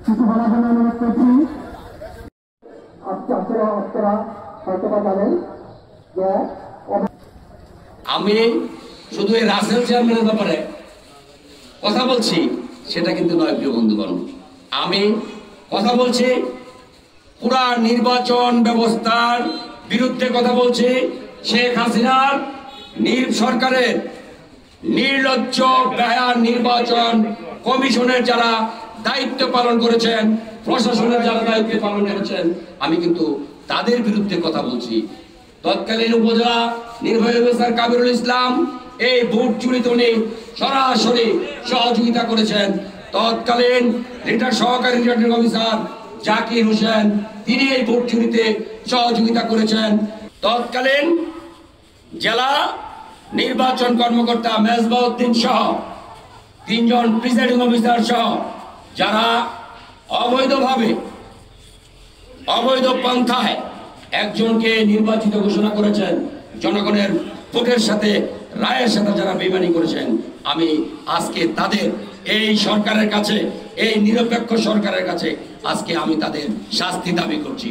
কিছু বলার জন্য অনুরোধ করছি। আপনারা হয়তোবা জানেন যে আমি শুধু এই রাসেল চেয়ারম্যানের ব্যাপারে কথা বলছি সেটা কিন্তু নয় প্রিয় বন্ধুগণ। আমি কথা বলছি পুরা নির্বাচন ব্যবস্থার বিরুদ্ধে কথা বলছি। শেখ হাসিনার সরকারের নির্লজ্জ বেহায়া নির্বাচন কমিশনের যারা দায়িত্ব পালন করেছেন, প্রশাসনের যারা দায়িত্ব পালন করেছেন, আমি কিন্তু তাদের বিরুদ্ধে কথা বলছি। তৎকালীন উপজেলা নির্বাহী অফিসার কাবিরুল ইসলাম এই ভোট চুরিতে উনি সরাসরি সহযোগিতা করেছেন। তৎকালীন সহকারী রিটার্নিং অফিসার জাকির হোসেন তিনি এই ভোট চুরিতে সহযোগিতা করেছেন। তৎকালীন জেলা নির্বাচন কর্মকর্তা মেজবাউদ্দিন সহ 3 জন প্রিসাইডিং অফিসার সহ যারা অবৈধভাবে অবৈধ পন্থায় একজনকে নির্বাচিত ঘোষণা করেছেন, জনগণের ভোটের সাথে রায়ের সাথে যারা বেইমানি করেছেন, আমি আজকে তাদের এই সরকারের কাছে, এই নিরপেক্ষ সরকারের কাছে আজকে আমি তাদের শাস্তি দাবি করছি।